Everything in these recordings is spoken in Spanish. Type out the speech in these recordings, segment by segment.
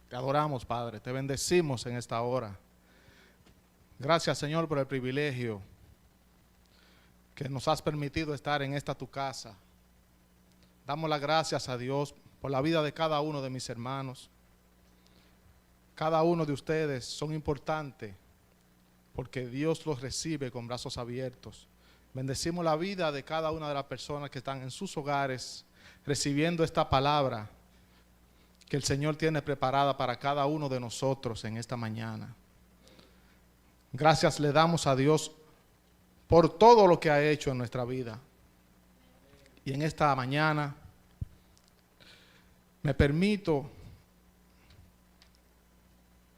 Te adoramos, Padre, te bendecimos en esta hora. Gracias, Señor, por el privilegio que nos has permitido estar en esta tu casa. Damos las gracias a Dios por la vida de cada uno de mis hermanos. Cada uno de ustedes son importantes porque Dios los recibe con brazos abiertos. Bendecimos la vida de cada una de las personas que están en sus hogares recibiendo esta palabra que el Señor tiene preparada para cada uno de nosotros en esta mañana. Gracias le damos a Dios por todo lo que ha hecho en nuestra vida. Y en esta mañana me permito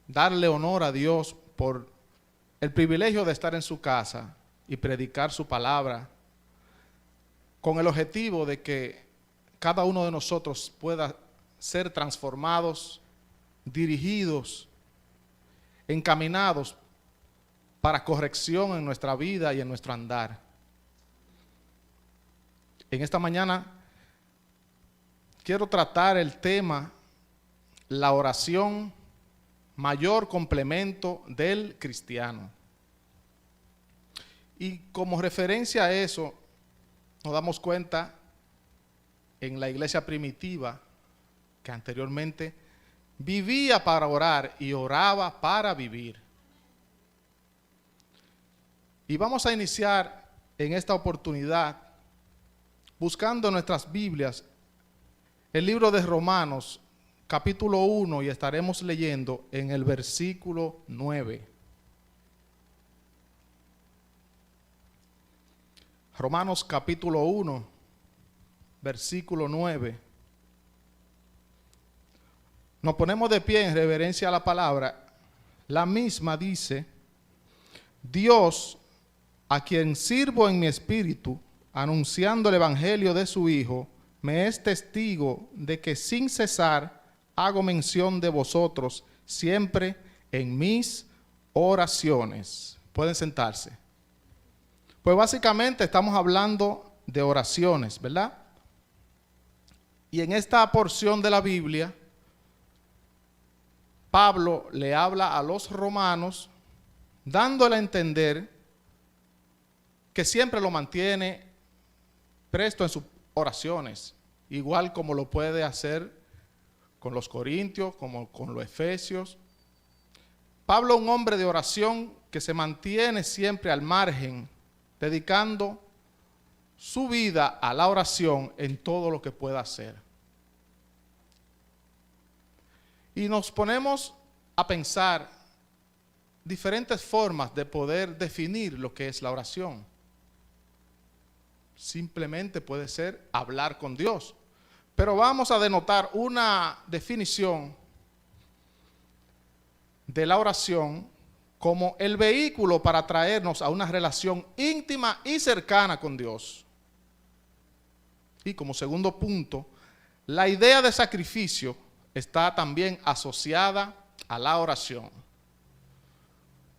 darle honor a Dios por el privilegio de estar en su casa y predicar su palabra con el objetivo de que cada uno de nosotros pueda ser transformados, dirigidos, encaminados para corrección en nuestra vida y en nuestro andar. En esta mañana quiero tratar el tema, la oración, mayor complemento del cristiano. Y como referencia a eso, nos damos cuenta en la iglesia primitiva que anteriormente vivía para orar y oraba para vivir. Y vamos a iniciar en esta oportunidad buscando en nuestras Biblias el libro de Romanos, capítulo 1, y estaremos leyendo en el versículo 9. Romanos capítulo 1, versículo 9. Nos ponemos de pie en reverencia a la palabra. La misma dice: Dios, a quien sirvo en mi espíritu, anunciando el evangelio de su Hijo, me es testigo de que sin cesar hago mención de vosotros siempre en mis oraciones. Pueden sentarse. Pues básicamente estamos hablando de oraciones, ¿verdad? Y en esta porción de la Biblia, Pablo le habla a los romanos dándole a entender que siempre lo mantiene presto en sus oraciones, igual como lo puede hacer con los corintios, como con los efesios. Pablo, un hombre de oración que se mantiene siempre al margen, dedicando su vida a la oración en todo lo que pueda hacer. Y nos ponemos a pensar diferentes formas de poder definir lo que es la oración. Simplemente puede ser hablar con Dios. Pero vamos a denotar una definición de la oración como el vehículo para traernos a una relación íntima y cercana con Dios. Y como segundo punto, la idea de sacrificio está también asociada a la oración.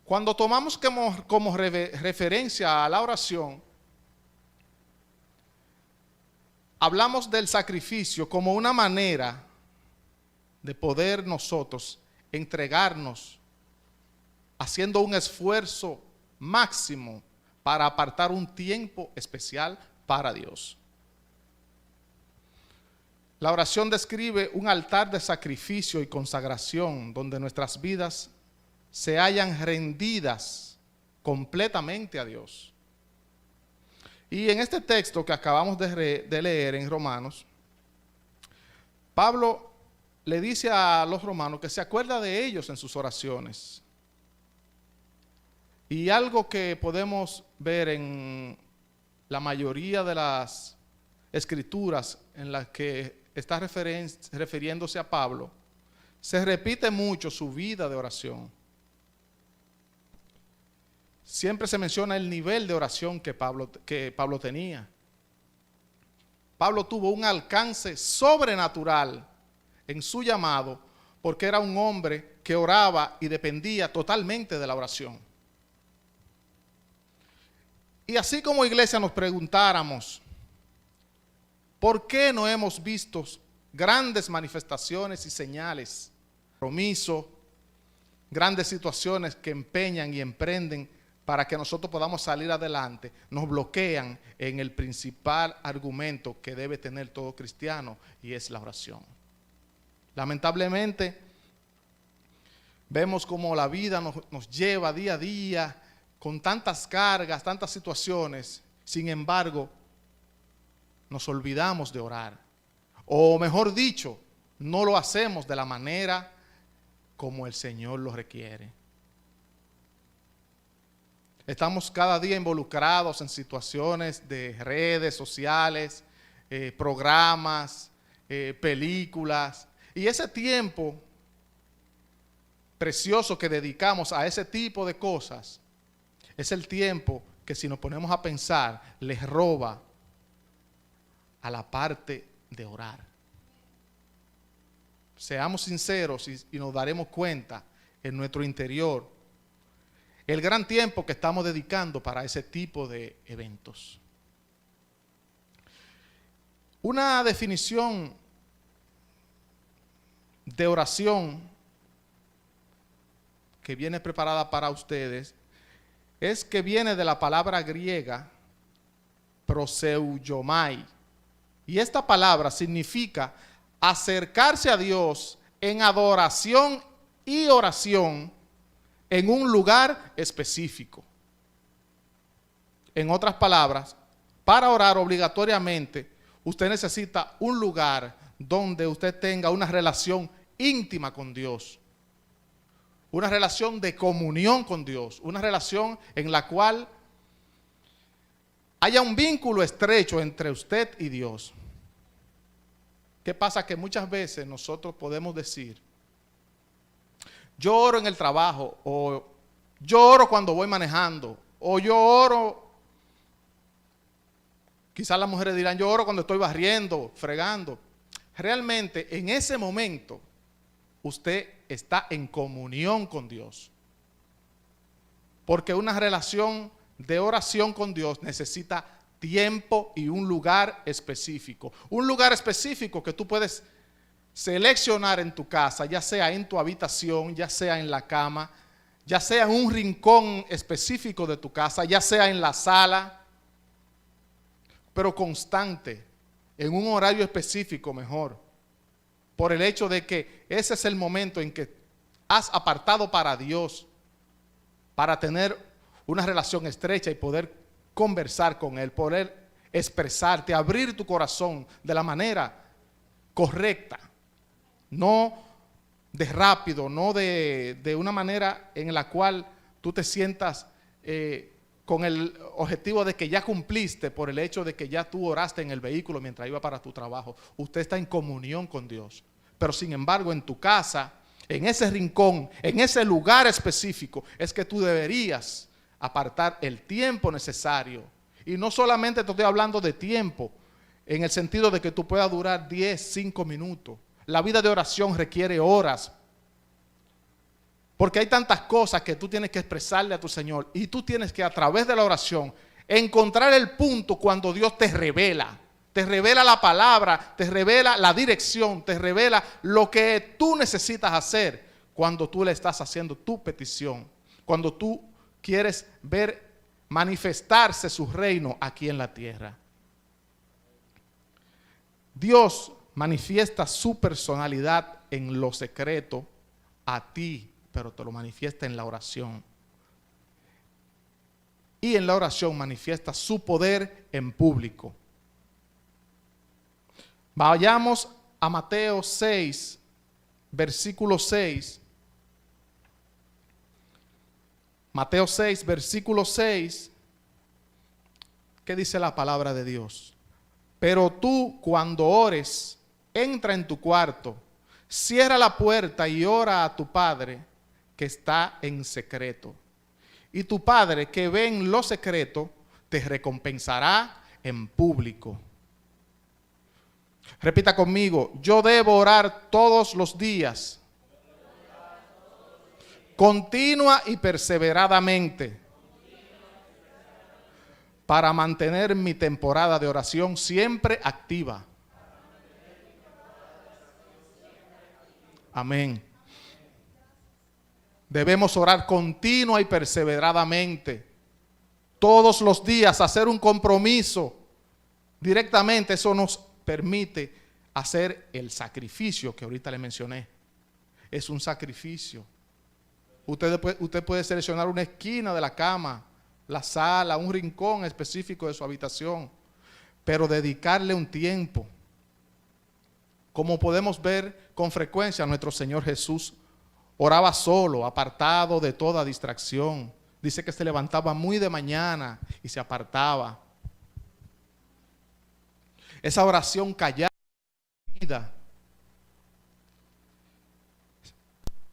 Cuando tomamos como referencia a la oración, hablamos del sacrificio como una manera de poder nosotros entregarnos haciendo un esfuerzo máximo para apartar un tiempo especial para Dios. La oración describe un altar de sacrificio y consagración donde nuestras vidas se hallan rendidas completamente a Dios. Y en este texto que acabamos de leer en Romanos, Pablo le dice a los romanos que se acuerda de ellos en sus oraciones. Y algo que podemos ver en la mayoría de las escrituras en las que está refiriéndose a Pablo, se repite mucho su vida de oración. Siempre se menciona el nivel de oración que Pablo tenía. Pablo tuvo un alcance sobrenatural en su llamado porque era un hombre que oraba y dependía totalmente de la oración. Y así como iglesia nos preguntáramos, ¿por qué no hemos visto grandes manifestaciones y señales compromiso, grandes situaciones que empeñan y emprenden para que nosotros podamos salir adelante, nos bloquean en el principal argumento que debe tener todo cristiano, y es la oración. Lamentablemente, vemos como la vida nos lleva día a día con tantas cargas, tantas situaciones. Sin embargo, nos olvidamos de orar. O mejor dicho, no lo hacemos de la manera como el Señor lo requiere. Estamos cada día involucrados en situaciones de redes sociales, programas, películas. Y ese tiempo precioso que dedicamos a ese tipo de cosas es el tiempo que, si nos ponemos a pensar, les roba a la parte de orar. Seamos sinceros y nos daremos cuenta en nuestro interior el gran tiempo que estamos dedicando para ese tipo de eventos. Una definición de oración que viene preparada para ustedes es que viene de la palabra griega proseuomai, y esta palabra significa acercarse a Dios en adoración y oración en un lugar específico. En otras palabras, para orar obligatoriamente, usted necesita un lugar donde usted tenga una relación íntima con Dios, una relación de comunión con Dios, una relación en la cual haya un vínculo estrecho entre usted y Dios. ¿Qué pasa? Que muchas veces nosotros podemos decir: yo oro en el trabajo, o yo oro cuando voy manejando, o yo oro, quizás las mujeres dirán, yo oro cuando estoy barriendo, fregando. Realmente en ese momento usted está en comunión con Dios, porque una relación de oración con Dios necesita tiempo y un lugar específico. Un lugar específico que tú puedes seleccionar en tu casa, ya sea en tu habitación, ya sea en la cama, ya sea en un rincón específico de tu casa, ya sea en la sala, pero constante, en un horario específico mejor, por el hecho de que ese es el momento en que has apartado para Dios, para tener una relación estrecha y poder conversar con Él, poder expresarte, abrir tu corazón de la manera correcta, no de rápido, no de una manera en la cual tú te sientas con el objetivo de que ya cumpliste por el hecho de que ya tú oraste en el vehículo mientras iba para tu trabajo. Usted está en comunión con Dios, pero sin embargo en tu casa, en ese rincón, en ese lugar específico, es que tú deberías apartar el tiempo necesario. Y no solamente te estoy hablando de tiempo, en el sentido de que tú puedas durar 10, 5 minutos. La vida de oración requiere horas, porque hay tantas cosas que tú tienes que expresarle a tu Señor, y tú tienes que, a través de la oración, encontrar el punto cuando Dios te revela la palabra, te revela la dirección, te revela lo que tú necesitas hacer cuando tú le estás haciendo tu petición, cuando tú quieres ver manifestarse su reino aquí en la tierra. Dios manifiesta su personalidad en lo secreto a ti, pero te lo manifiesta en la oración. Y en la oración manifiesta su poder en público. Vayamos a Mateo 6, versículo 6. Mateo 6, versículo 6, ¿qué dice la palabra de Dios? Pero tú, cuando ores, entra en tu cuarto, cierra la puerta y ora a tu Padre que está en secreto. Y tu Padre que ve en lo secreto, te recompensará en público. Repita conmigo: yo debo orar todos los días, continua y perseveradamente, para mantener mi temporada de oración siempre activa. Amén. Debemos orar continua y perseveradamente. Todos los días hacer un compromiso. Directamente eso nos permite hacer el sacrificio que ahorita le mencioné. Es un sacrificio. Usted puede seleccionar una esquina de la cama, la sala, un rincón específico de su habitación, pero dedicarle un tiempo. Como podemos ver con frecuencia, nuestro Señor Jesús oraba solo, apartado de toda distracción. Dice que se levantaba muy de mañana y se apartaba. Esa oración callada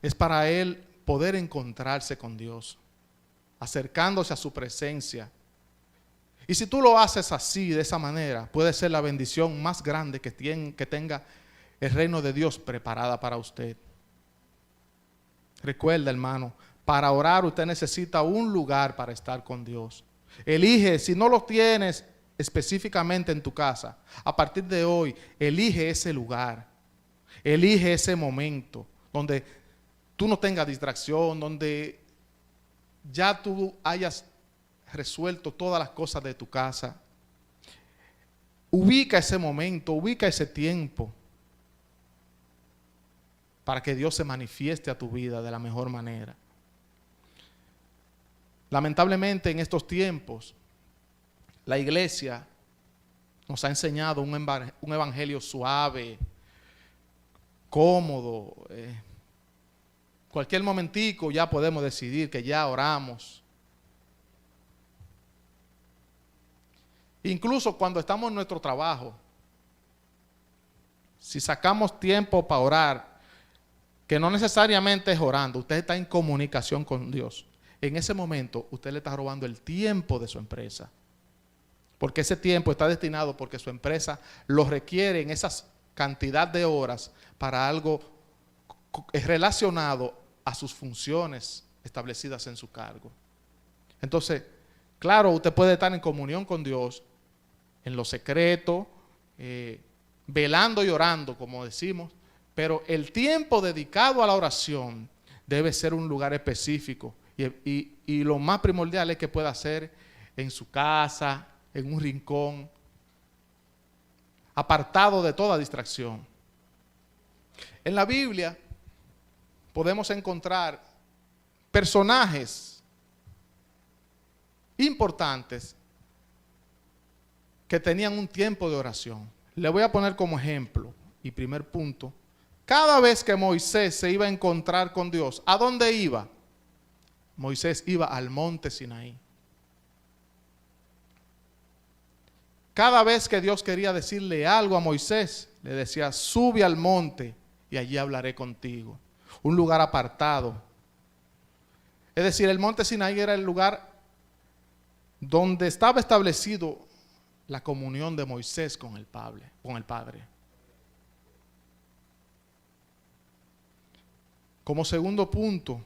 es para él poder encontrarse con Dios, acercándose a su presencia. Y si tú lo haces así, de esa manera, puede ser la bendición más grande que tenga el reino de Dios preparada para usted. Recuerda, hermano, para orar usted necesita un lugar para estar con Dios. Elige, si no lo tienes específicamente en tu casa, a partir de hoy, elige ese lugar. Elige ese momento donde tú no tengas distracción, donde ya tú hayas resuelto todas las cosas de tu casa. Ubica ese momento, ubica ese tiempo para que Dios se manifieste a tu vida de la mejor manera. Lamentablemente en estos tiempos, la iglesia nos ha enseñado un evangelio suave, cómodo. Cualquier momentico ya podemos decidir que ya oramos. Incluso cuando estamos en nuestro trabajo, si sacamos tiempo para orar, que no necesariamente es orando, usted está en comunicación con Dios. En ese momento usted le está robando el tiempo de su empresa. Porque ese tiempo está destinado porque su empresa lo requiere en esa cantidad de horas para algo relacionado a sus funciones establecidas en su cargo. Entonces, claro, usted puede estar en comunión con Dios en lo secreto, velando y orando, como decimos, pero el tiempo dedicado a la oración debe ser un lugar específico y lo más primordial es que pueda ser en su casa, en un rincón, apartado de toda distracción. En la Biblia podemos encontrar personajes importantes que tenían un tiempo de oración. Le voy a poner como ejemplo y primer punto. Cada vez que Moisés se iba a encontrar con Dios, ¿a dónde iba? Moisés iba al monte Sinaí. Cada vez que Dios quería decirle algo a Moisés, le decía, sube al monte y allí hablaré contigo. Un lugar apartado. Es decir, el monte Sinaí era el lugar donde estaba establecido la comunión de Moisés con el Padre. Como segundo punto,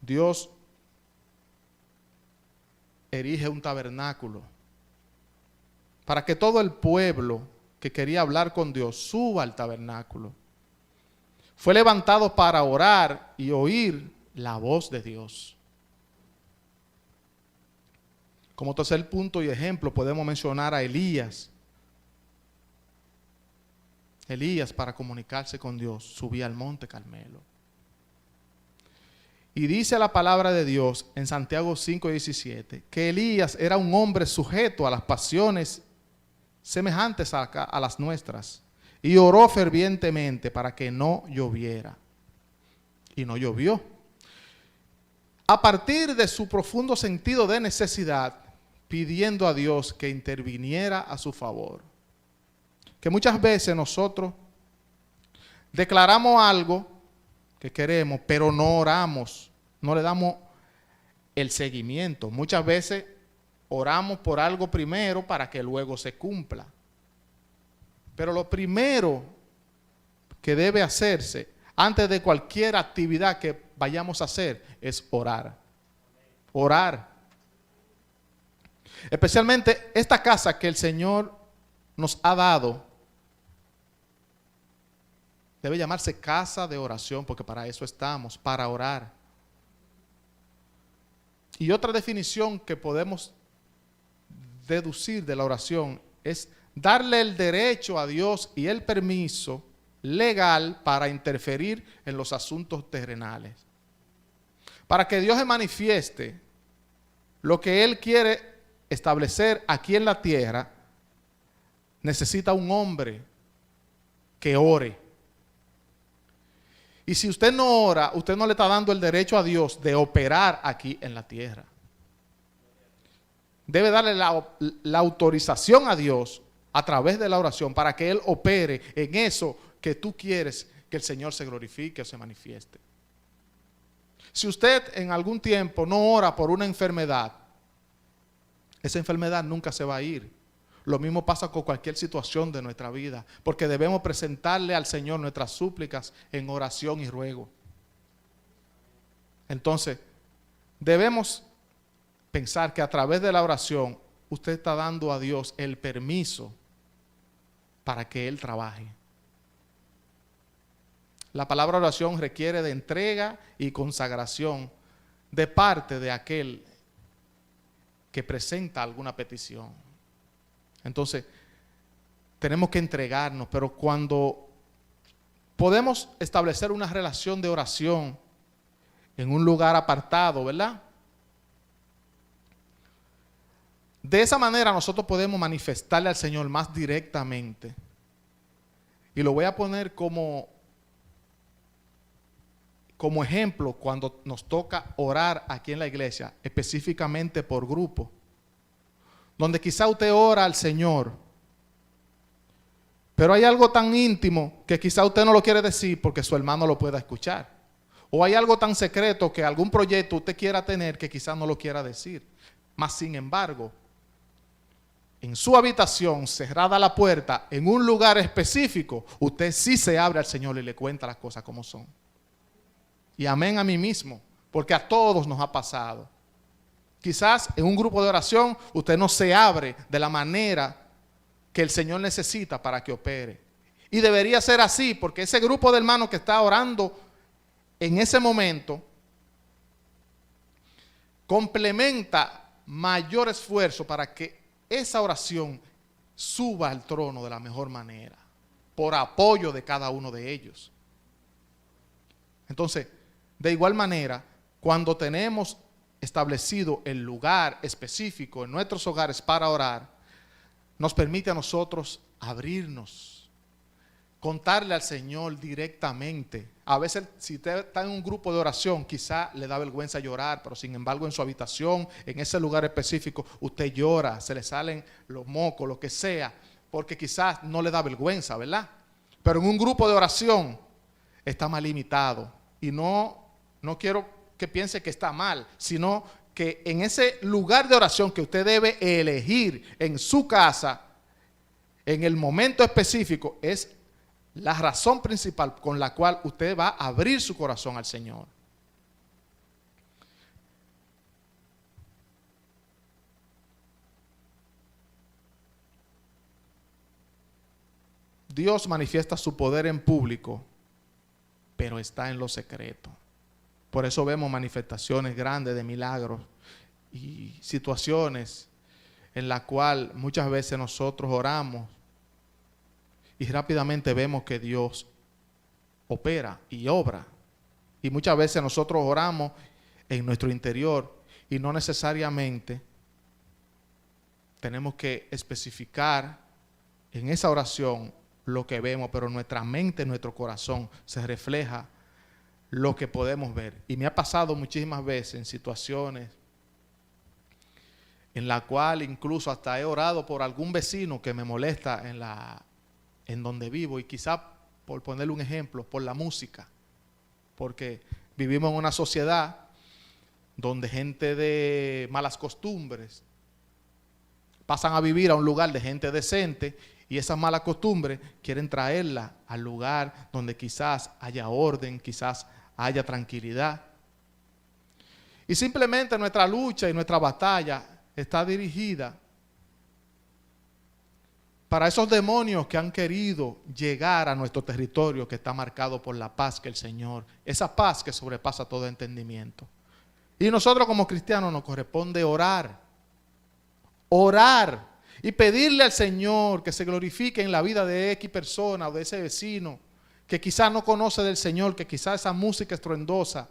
Dios erige un tabernáculo para que todo el pueblo que quería hablar con Dios suba al tabernáculo. Fue levantado para orar y oír la voz de Dios. Como tercer punto y ejemplo podemos mencionar a Elías. Elías, para comunicarse con Dios, subía al monte Carmelo. Y dice la palabra de Dios en Santiago 5:17 que Elías era un hombre sujeto a las pasiones semejantes a las nuestras y oró fervientemente para que no lloviera. Y no llovió. A partir de su profundo sentido de necesidad, pidiendo a Dios que interviniera a su favor. Que muchas veces nosotros declaramos algo que queremos, pero no oramos, no le damos el seguimiento. Muchas veces oramos por algo primero para que luego se cumpla. Pero lo primero que debe hacerse antes de cualquier actividad que vayamos a hacer es orar. Orar. Especialmente esta casa que el Señor nos ha dado Debe llamarse casa de oración, porque para eso estamos, para orar. Y otra definición que podemos deducir de la oración es darle el derecho a Dios y el permiso legal para interferir en los asuntos terrenales. Para que Dios se manifieste lo que Él quiere establecer aquí en la tierra, necesita un hombre que ore. Y si usted no ora, usted no le está dando el derecho a Dios de operar aquí en la tierra. Debe darle la autorización a Dios a través de la oración para que Él opere en eso que tú quieres que el Señor se glorifique o se manifieste. Si usted en algún tiempo no ora por una enfermedad, esa enfermedad nunca se va a ir. Lo mismo pasa con cualquier situación de nuestra vida, porque debemos presentarle al Señor nuestras súplicas en oración y ruego. Entonces, debemos pensar que a través de la oración, usted está dando a Dios el permiso para que Él trabaje. La palabra oración requiere de entrega y consagración de parte de aquel que presenta alguna petición. Entonces, tenemos que entregarnos, pero cuando podemos establecer una relación de oración en un lugar apartado, ¿verdad? De esa manera nosotros podemos manifestarle al Señor más directamente. Y lo voy a poner como ejemplo cuando nos toca orar aquí en la iglesia, específicamente por grupo. Donde quizá usted ora al Señor, pero hay algo tan íntimo que quizá usted no lo quiere decir porque su hermano lo pueda escuchar. O hay algo tan secreto que algún proyecto usted quiera tener que quizá no lo quiera decir. Mas sin embargo, en su habitación, cerrada la puerta, en un lugar específico, usted sí se abre al Señor y le cuenta las cosas como son. Y amén a mí mismo, porque a todos nos ha pasado. Quizás en un grupo de oración usted no se abre de la manera que el Señor necesita para que opere. Y debería ser así, porque ese grupo de hermanos que está orando en ese momento complementa mayor esfuerzo para que esa oración suba al trono de la mejor manera, por apoyo de cada uno de ellos. Entonces, de igual manera, cuando tenemos establecido el lugar específico en nuestros hogares para orar, nos permite a nosotros abrirnos, contarle al Señor directamente. A veces si usted está en un grupo de oración, quizá le da vergüenza llorar, pero sin embargo en su habitación, en ese lugar específico, usted llora, se le salen los mocos, lo que sea, porque quizás no le da vergüenza, ¿verdad? Pero en un grupo de oración está más limitado. Y no quiero que piense que está mal, sino que en ese lugar de oración que usted debe elegir en su casa, en el momento específico, es la razón principal con la cual usted va a abrir su corazón al Señor. Dios manifiesta su poder en público, pero está en lo secreto. Por eso vemos manifestaciones grandes de milagros y situaciones en las cuales muchas veces nosotros oramos y rápidamente vemos que Dios opera y obra. Y muchas veces nosotros oramos en nuestro interior y no necesariamente tenemos que especificar en esa oración lo que vemos, pero en nuestra mente, en nuestro corazón se refleja lo que podemos ver. Y me ha pasado muchísimas veces en situaciones en la cual incluso hasta he orado por algún vecino que me molesta en donde vivo, y quizá, por ponerle un ejemplo, por la música, porque vivimos en una sociedad donde gente de malas costumbres pasan a vivir a un lugar de gente decente, y esas malas costumbres quieren traerla al lugar donde quizás haya orden, quizás haya tranquilidad. Y simplemente nuestra lucha y nuestra batalla está dirigida para esos demonios que han querido llegar a nuestro territorio que está marcado por la paz que el Señor, esa paz que sobrepasa todo entendimiento. Y nosotros como cristianos nos corresponde orar y pedirle al Señor que se glorifique en la vida de X persona o de ese vecino que quizás no conoce del Señor, que quizás esa música estruendosa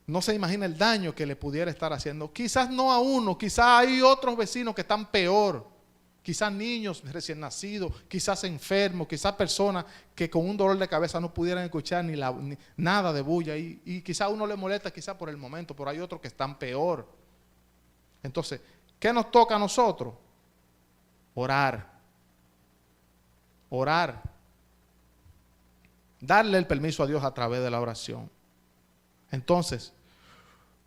no se imagina el daño que le pudiera estar haciendo. Quizás no a uno, quizás hay otros vecinos que están peor. Quizás niños recién nacidos, quizás enfermos, quizás personas que con un dolor de cabeza no pudieran escuchar ni nada de bulla. Y quizás a uno le molesta quizás por el momento, pero hay otros que están peor. Entonces, ¿qué nos toca a nosotros? Orar. Orar. Darle el permiso a Dios a través de la oración. Entonces,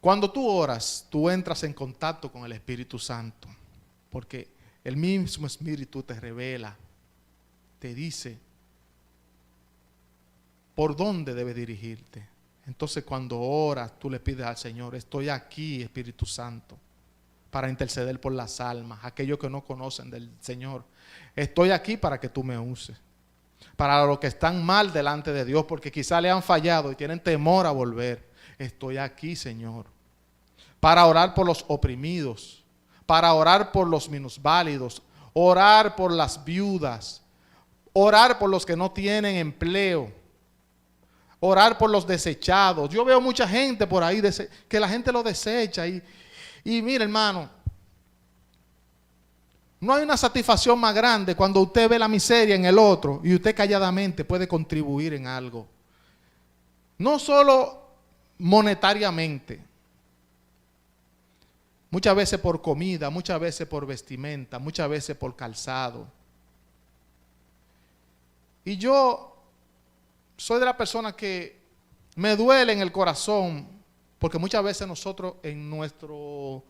cuando tú oras, tú entras en contacto con el Espíritu Santo, porque el mismo Espíritu te revela, te dice por dónde debes dirigirte. Entonces, cuando oras, tú le pides al Señor, estoy aquí, Espíritu Santo, para interceder por las almas, aquellos que no conocen del Señor. Estoy aquí para que tú me uses. Para los que están mal delante de Dios, porque quizá le han fallado y tienen temor a volver. Estoy aquí, Señor, para orar por los oprimidos, para orar por los minusválidos, orar por las viudas, orar por los que no tienen empleo, orar por los desechados. Yo veo mucha gente por ahí que la gente lo desecha y mire, hermano, no hay una satisfacción más grande cuando usted ve la miseria en el otro y usted calladamente puede contribuir en algo. No solo monetariamente, muchas veces por comida, muchas veces por vestimenta, muchas veces por calzado. Y yo soy de la persona que me duele en el corazón, porque muchas veces nosotros en nuestro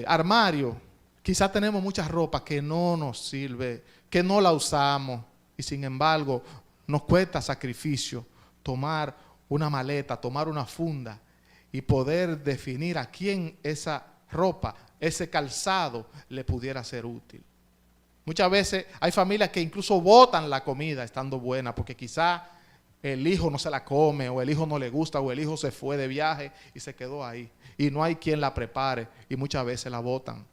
armario quizás tenemos mucha ropa que no nos sirve, que no la usamos, y sin embargo nos cuesta sacrificio tomar una maleta, tomar una funda y poder definir a quién esa ropa, ese calzado le pudiera ser útil. Muchas veces hay familias que incluso botan la comida estando buena porque quizá el hijo no se la come o el hijo no le gusta o el hijo se fue de viaje y se quedó ahí y no hay quien la prepare y muchas veces la botan.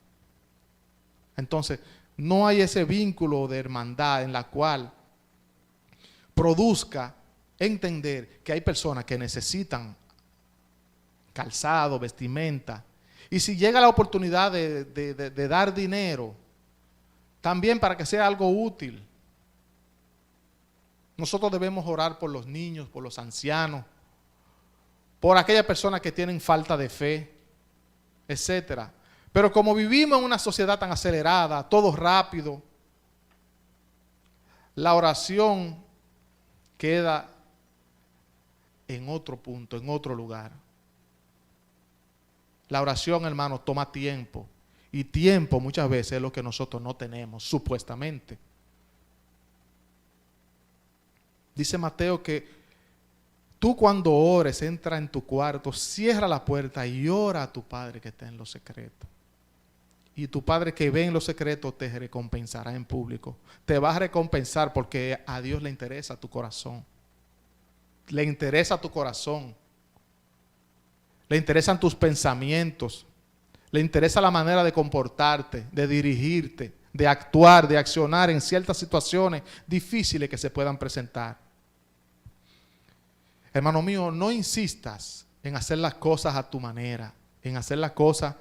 Entonces no hay ese vínculo de hermandad en la cual produzca entender que hay personas que necesitan calzado, vestimenta. Y si llega la oportunidad de dar dinero, también para que sea algo útil. Nosotros debemos orar por los niños, por los ancianos, por aquellas personas que tienen falta de fe, etcétera. Pero como vivimos en una sociedad tan acelerada, todo rápido, la oración queda en otro punto, en otro lugar. La oración, hermano, toma tiempo. Y tiempo muchas veces es lo que nosotros no tenemos, supuestamente. Dice Mateo que tú cuando ores, entra en tu cuarto, cierra la puerta y ora a tu Padre que está en lo secreto. Y tu Padre que ve en lo secreto te recompensará en público. Te va a recompensar porque a Dios le interesa tu corazón. Le interesa tu corazón. Le interesan tus pensamientos. Le interesa la manera de comportarte, de dirigirte, de actuar, de accionar en ciertas situaciones difíciles que se puedan presentar. Hermano mío, no insistas en hacer las cosas a tu manera, en hacer las cosas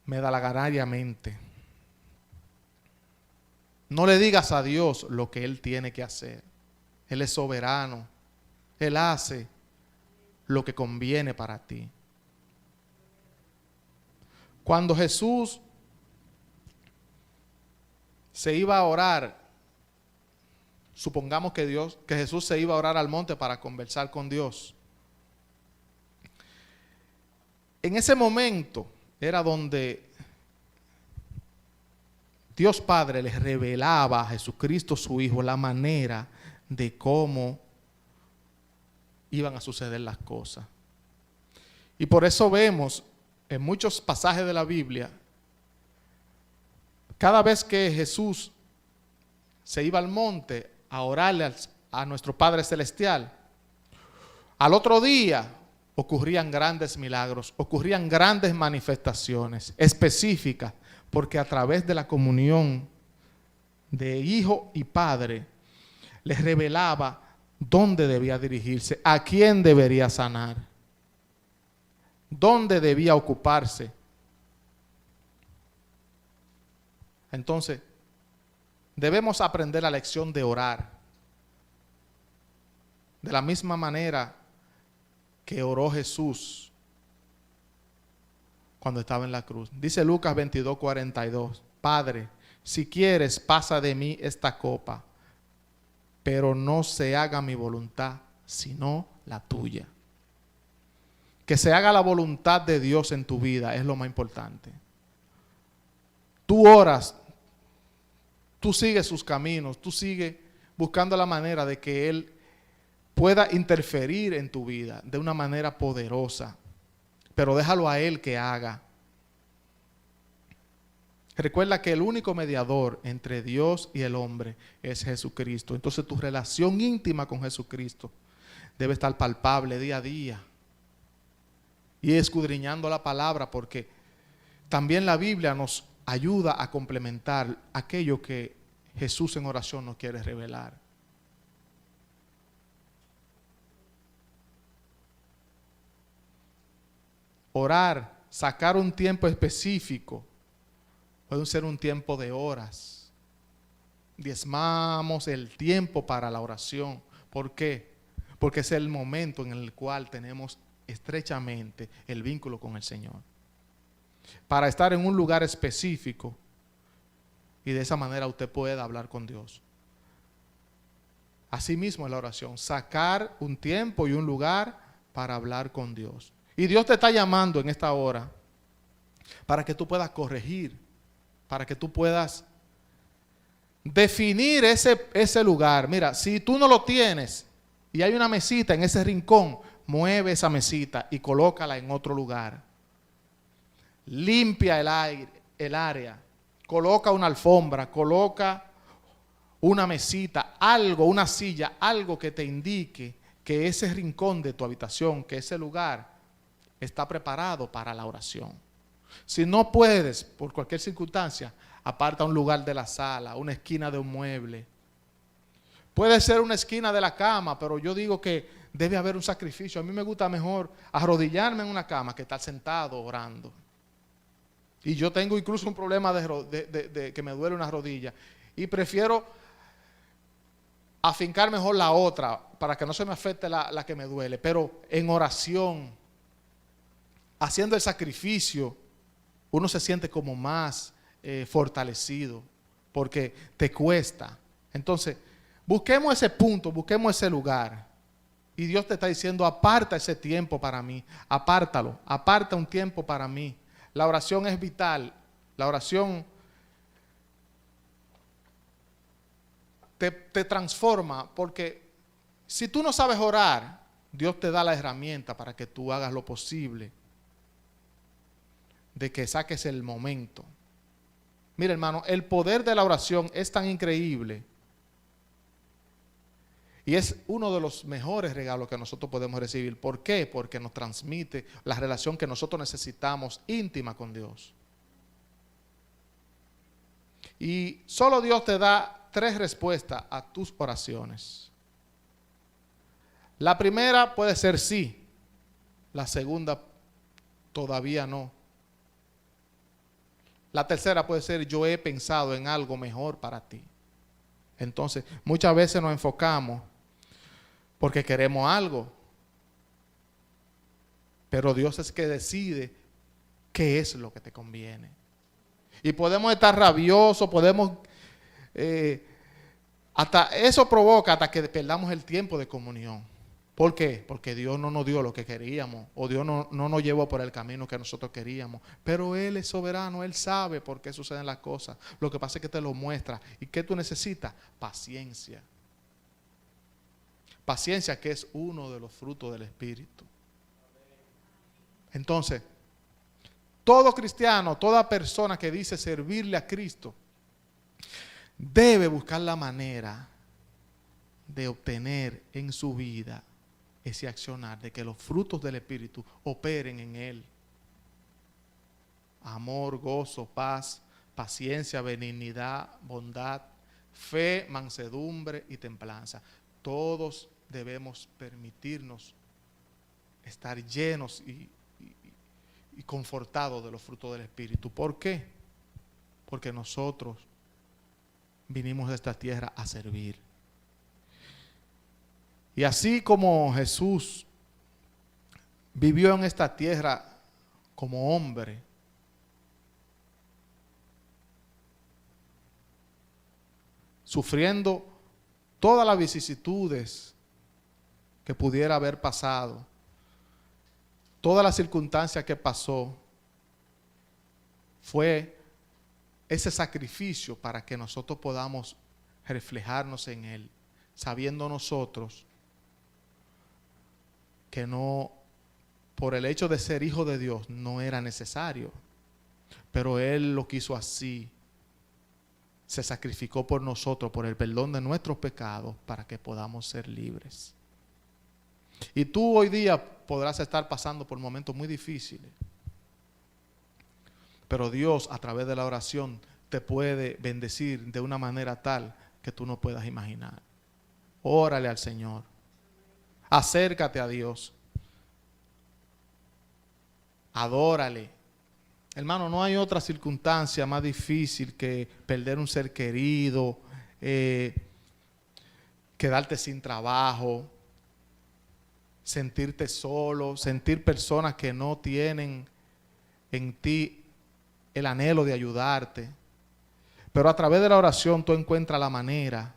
medalaganariamente. No le digas a Dios lo que Él tiene que hacer. Él es soberano. Él hace lo que conviene para ti. Cuando Jesús se iba a orar, supongamos que Jesús se iba a orar al monte para conversar con Dios. En ese momento era donde Dios Padre les revelaba a Jesucristo su Hijo la manera de cómo iban a suceder las cosas. Y por eso vemos en muchos pasajes de la Biblia Cada vez que Jesús se iba al monte a orarle a nuestro Padre Celestial, al otro día ocurrían grandes milagros, ocurrían grandes manifestaciones específicas, porque a través de la comunión de hijo y padre les revelaba dónde debía dirigirse, a quién debería sanar, dónde debía ocuparse. Entonces, debemos aprender la lección de orar de la misma manera que oró Jesús cuando estaba en la cruz. Dice Lucas 22:42, Padre, si quieres, pasa de mí esta copa, pero no se haga mi voluntad, sino la tuya. Que se haga la voluntad de Dios en tu vida es lo más importante. Tú oras, tú sigues sus caminos, tú sigues buscando la manera de que Él pueda interferir en tu vida de una manera poderosa, pero déjalo a Él que haga. Recuerda que el único mediador entre Dios y el hombre es Jesucristo. Entonces tu relación íntima con Jesucristo debe estar palpable día a día y escudriñando la palabra, porque también la Biblia nos ayuda a complementar aquello que Jesús en oración nos quiere revelar. Orar, sacar un tiempo específico, puede ser un tiempo de horas. Diezmamos el tiempo para la oración. ¿Por qué? Porque es el momento en el cual tenemos estrechamente el vínculo con el Señor. Para estar en un lugar específico y de esa manera usted puede hablar con Dios. Asimismo es la oración, sacar un tiempo y un lugar para hablar con Dios. Y Dios te está llamando en esta hora para que tú puedas corregir, para que tú puedas definir ese lugar. Mira, si tú no lo tienes y hay una mesita en ese rincón, mueve esa mesita y colócala en otro lugar. Limpia el área, coloca una alfombra, coloca una mesita, algo, una silla, algo que te indique que ese rincón de tu habitación, que ese lugar está preparado para la oración. Si no puedes, por cualquier circunstancia, aparta un lugar de la sala, una esquina de un mueble. Puede ser una esquina de la cama, pero yo digo que debe haber un sacrificio. A mí me gusta mejor arrodillarme en una cama que estar sentado orando. Y yo tengo incluso un problema de que me duele una rodilla. Y prefiero afincar mejor la otra para que no se me afecte la que me duele. Pero en oración, haciendo el sacrificio, uno se siente como más fortalecido, porque te cuesta. Entonces, busquemos ese punto, busquemos ese lugar. Y Dios te está diciendo, aparta ese tiempo para mí, apártalo, aparta un tiempo para mí. La oración es vital, la oración te transforma, porque si tú no sabes orar, Dios te da la herramienta para que tú hagas lo posible de que saques el momento. Mira, hermano, el poder de la oración es tan increíble y es uno de los mejores regalos que nosotros podemos recibir. ¿Por qué? Porque nos transmite la relación que nosotros necesitamos íntima con Dios. Y solo Dios te da 3 respuestas a tus oraciones. La primera puede ser sí, la segunda todavía no. La tercera puede ser yo he pensado en algo mejor para ti. Entonces, muchas veces nos enfocamos porque queremos algo, pero Dios es que decide qué es lo que te conviene. Y podemos estar rabiosos, podemos hasta eso provoca hasta que perdamos el tiempo de comunión. ¿Por qué? Porque Dios no nos dio lo que queríamos, o Dios no nos llevó por el camino que nosotros queríamos. Pero Él es soberano, Él sabe por qué suceden las cosas. Lo que pasa es que te lo muestra. ¿Y qué tú necesitas? Paciencia. Paciencia, que es uno de los frutos del Espíritu. Entonces, todo cristiano, toda persona que dice servirle a Cristo, debe buscar la manera de obtener en su vida ese accionar, de que los frutos del Espíritu operen en él. Amor, gozo, paz, paciencia, benignidad, bondad, fe, mansedumbre y templanza. Todos debemos permitirnos estar llenos y confortados de los frutos del Espíritu. ¿Por qué? Porque nosotros vinimos a esta tierra a servir. Y así como Jesús vivió en esta tierra como hombre, sufriendo todas las vicisitudes que pudiera haber pasado, todas las circunstancias que pasó, fue ese sacrificio para que nosotros podamos reflejarnos en él, sabiendo nosotros que no, por el hecho de ser hijo de Dios, no era necesario, pero él lo quiso así. Se sacrificó por nosotros, por el perdón de nuestros pecados, para que podamos ser libres. Y tú hoy día podrás estar pasando por momentos muy difíciles, pero Dios, a través de la oración, te puede bendecir de una manera tal que tú no puedas imaginar. Órale al Señor. Acércate a Dios. Adórale. Hermano, no hay otra circunstancia más difícil que perder un ser querido, quedarte sin trabajo, sentirte solo, sentir personas que no tienen en ti el anhelo de ayudarte. Pero a través de la oración tú encuentras la manera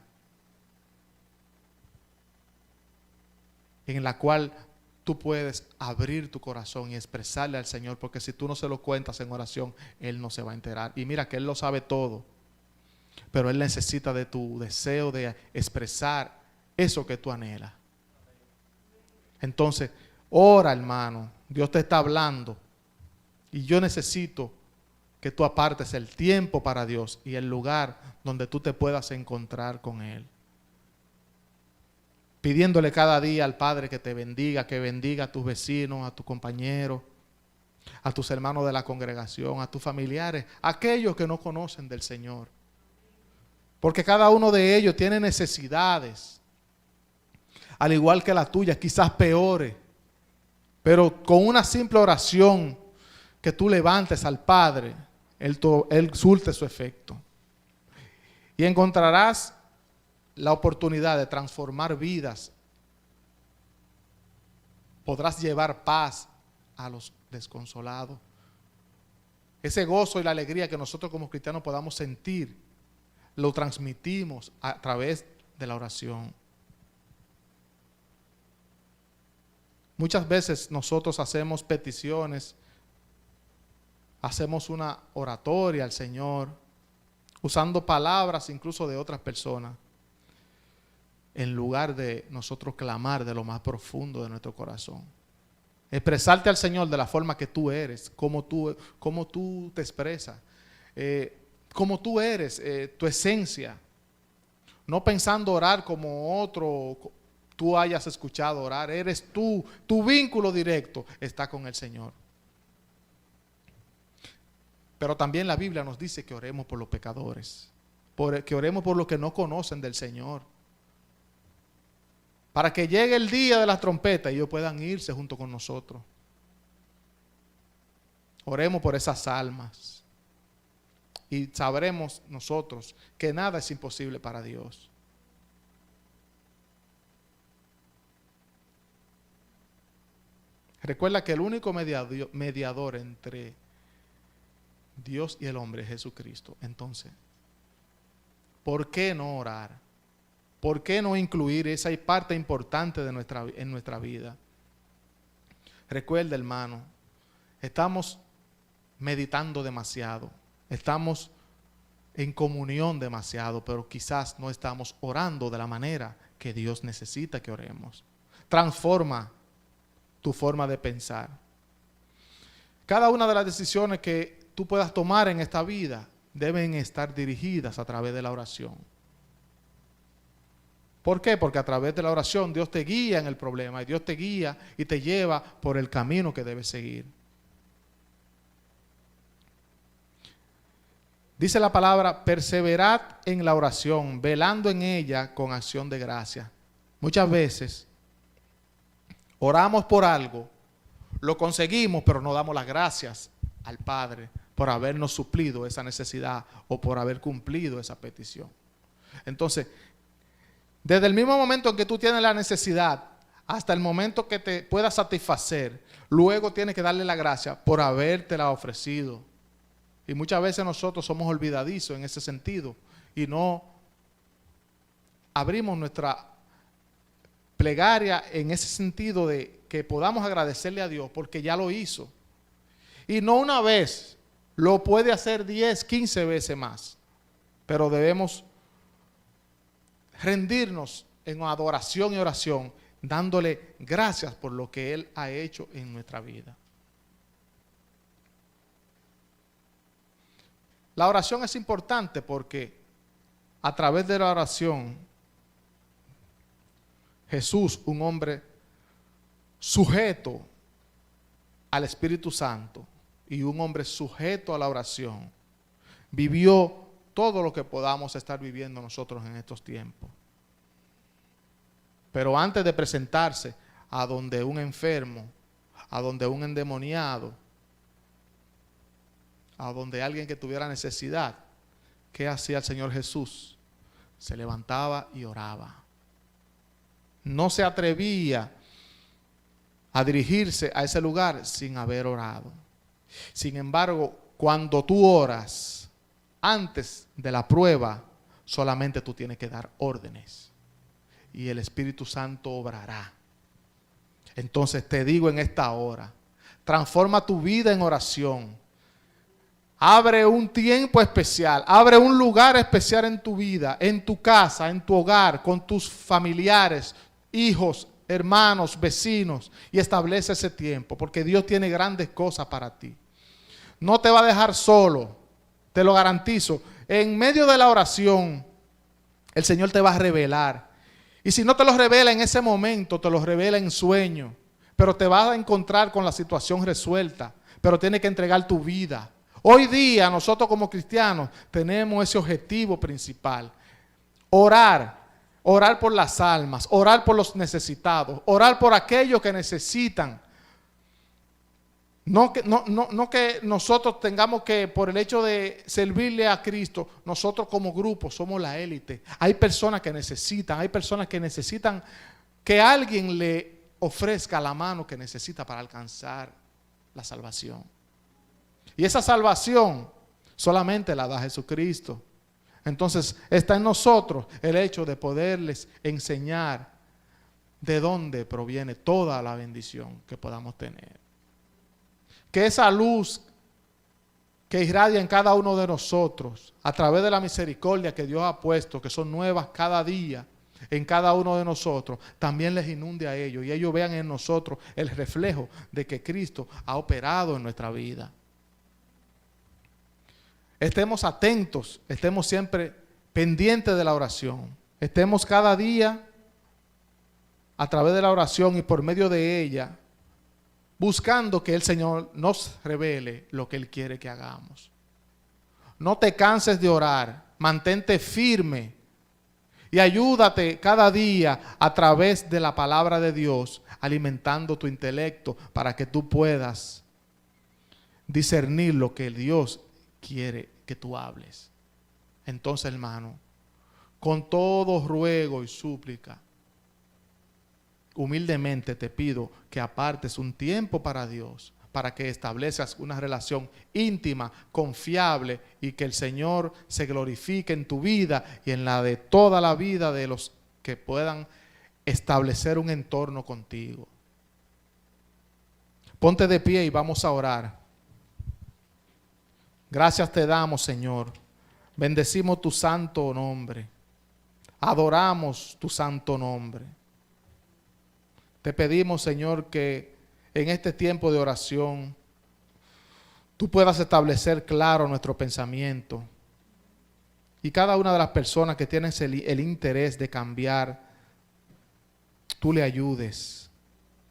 en la cual tú puedes abrir tu corazón y expresarle al Señor, porque si tú no se lo cuentas en oración, Él no se va a enterar. Y mira que Él lo sabe todo, pero Él necesita de tu deseo de expresar eso que tú anhelas. Entonces, ora, hermano, Dios te está hablando y yo necesito que tú apartes el tiempo para Dios y el lugar donde tú te puedas encontrar con Él. Pidiéndole cada día al Padre que te bendiga, que bendiga a tus vecinos, a tus compañeros, a tus hermanos de la congregación, a tus familiares, a aquellos que no conocen del Señor. Porque cada uno de ellos tiene necesidades, al igual que las tuyas, quizás peores. Pero con una simple oración que tú levantes al Padre, Él surte su efecto. Y encontrarás la oportunidad de transformar vidas. Podrás llevar paz a los desconsolados. Ese gozo y la alegría que nosotros como cristianos podamos sentir, lo transmitimos a través de la oración. Muchas veces nosotros hacemos peticiones, hacemos una oratoria al Señor, usando palabras incluso de otras personas, en lugar de nosotros clamar de lo más profundo de nuestro corazón. Expresarte al Señor de la forma que tú eres, como tú te expresas, como tú eres, tu esencia. No pensando orar como otro tú hayas escuchado orar. Eres tú, tu vínculo directo está con el Señor. Pero también la Biblia nos dice que oremos por los pecadores, que oremos por los que no conocen del Señor, para que llegue el día de la trompeta y ellos puedan irse junto con nosotros. Oremos por esas almas y sabremos nosotros que nada es imposible para Dios. Recuerda que el único mediador entre Dios y el hombre es Jesucristo. Entonces, ¿por qué no orar? ¿Por qué no incluir esa parte importante de en nuestra vida? Recuerda, hermano, estamos meditando demasiado, estamos en comunión demasiado, pero quizás no estamos orando de la manera que Dios necesita que oremos. Transforma tu forma de pensar. Cada una de las decisiones que tú puedas tomar en esta vida deben estar dirigidas a través de la oración. ¿Por qué? Porque a través de la oración Dios te guía en el problema y Dios te guía y te lleva por el camino que debes seguir. Dice la palabra, perseverad en la oración, velando en ella con acción de gracia. Muchas veces oramos por algo, lo conseguimos, pero no damos las gracias al Padre por habernos suplido esa necesidad o por haber cumplido esa petición. Entonces, desde el mismo momento en que tú tienes la necesidad hasta el momento que te pueda satisfacer, luego tienes que darle la gracia por habértela ofrecido. Y muchas veces nosotros somos olvidadizos en ese sentido y no abrimos nuestra plegaria en ese sentido de que podamos agradecerle a Dios porque ya lo hizo. Y no una vez, lo puede hacer 10, 15 veces más. Pero debemos rendirnos en adoración y oración, dándole gracias por lo que Él ha hecho en nuestra vida. La oración es importante porque a través de la oración, Jesús, un hombre sujeto al Espíritu Santo y un hombre sujeto a la oración, vivió todo lo que podamos estar viviendo nosotros en estos tiempos. Pero antes de presentarse a donde un enfermo, a donde un endemoniado, a donde alguien que tuviera necesidad, ¿qué hacía el Señor Jesús? Se levantaba y oraba. No se atrevía a dirigirse a ese lugar sin haber orado. Sin embargo, cuando tú oras, antes de la prueba, solamente tú tienes que dar órdenes. Y el Espíritu Santo obrará. Entonces te digo en esta hora, transforma tu vida en oración. Abre un tiempo especial, abre un lugar especial en tu vida, en tu casa, en tu hogar, con tus familiares, hijos, hermanos, vecinos, y establece ese tiempo, porque Dios tiene grandes cosas para ti. No te va a dejar solo, te lo garantizo. En medio de la oración, el Señor te va a revelar. Y si no te lo revela en ese momento, te lo revela en sueño. Pero te vas a encontrar con la situación resuelta. Pero tienes que entregar tu vida. Hoy día nosotros como cristianos tenemos ese objetivo principal. Orar por las almas, orar por los necesitados, orar por aquellos que necesitan. No que nosotros tengamos que, por el hecho de servirle a Cristo, nosotros como grupo somos la élite. Hay personas que necesitan que alguien le ofrezca la mano que necesita para alcanzar la salvación. Y esa salvación solamente la da Jesucristo. Entonces está en nosotros el hecho de poderles enseñar de dónde proviene toda la bendición que podamos tener. Que esa luz que irradia en cada uno de nosotros, a través de la misericordia que Dios ha puesto, que son nuevas cada día en cada uno de nosotros, también les inunde a ellos y ellos vean en nosotros el reflejo de que Cristo ha operado en nuestra vida. Estemos atentos, estemos siempre pendientes de la oración. Estemos cada día a través de la oración y por medio de ella, buscando que el Señor nos revele lo que Él quiere que hagamos. No te canses de orar, mantente firme y ayúdate cada día a través de la palabra de Dios, alimentando tu intelecto para que tú puedas discernir lo que Dios quiere que tú hables. Entonces, hermano, con todo ruego y súplica, humildemente te pido que apartes un tiempo para Dios, para que establezcas una relación íntima, confiable y que el Señor se glorifique en tu vida y en la de toda la vida de los que puedan establecer un entorno contigo. Ponte de pie y vamos a orar. Gracias te damos, Señor. Bendecimos tu santo nombre. Adoramos tu santo nombre. Te pedimos, Señor, que en este tiempo de oración tú puedas establecer claro nuestro pensamiento, Y cada una de las personas que tienen el interés de cambiar, tú le ayudes.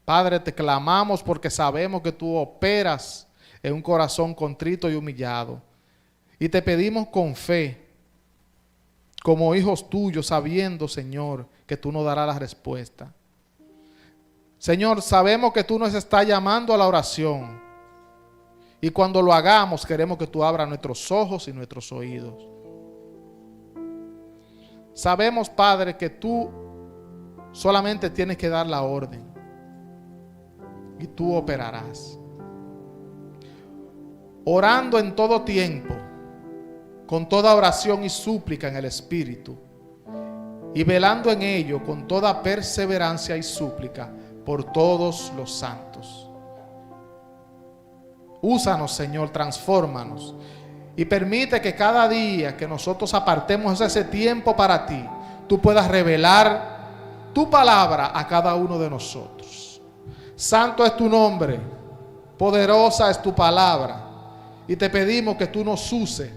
Padre, te clamamos porque sabemos que tú operas en un corazón contrito y humillado. Y te pedimos con fe, como hijos tuyos, sabiendo, Señor, que tú nos darás la respuesta. Señor, sabemos que tú nos estás llamando a la oración. Y cuando lo hagamos, queremos que tú abras nuestros ojos y nuestros oídos. Sabemos, Padre, que tú solamente tienes que dar la orden. Y tú operarás. Orando en todo tiempo, con toda oración y súplica en el Espíritu. Y velando en ello con toda perseverancia y súplica por todos los santos. Úsanos, Señor, transfórmanos. Y permite que cada día que nosotros apartemos ese tiempo para ti, tú puedas revelar tu palabra a cada uno de nosotros. Santo es tu nombre, poderosa es tu palabra. Y te pedimos que tú nos uses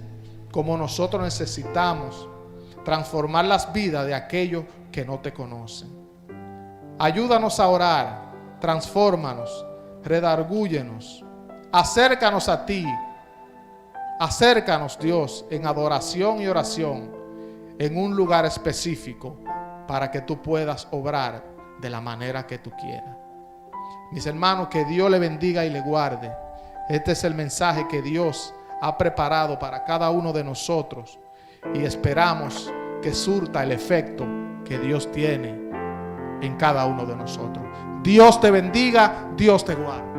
como nosotros necesitamos transformar las vidas de aquellos que no te conocen. Ayúdanos a orar, transfórmanos, redargúyenos, acércanos a ti. Acércanos, Dios, en adoración y oración, en un lugar específico, para que tú puedas obrar de la manera que tú quieras. Mis hermanos, que Dios le bendiga y le guarde. Este es el mensaje que Dios ha preparado para cada uno de nosotros y esperamos que surta el efecto que Dios tiene en cada uno de nosotros. Dios te bendiga, Dios te guarde.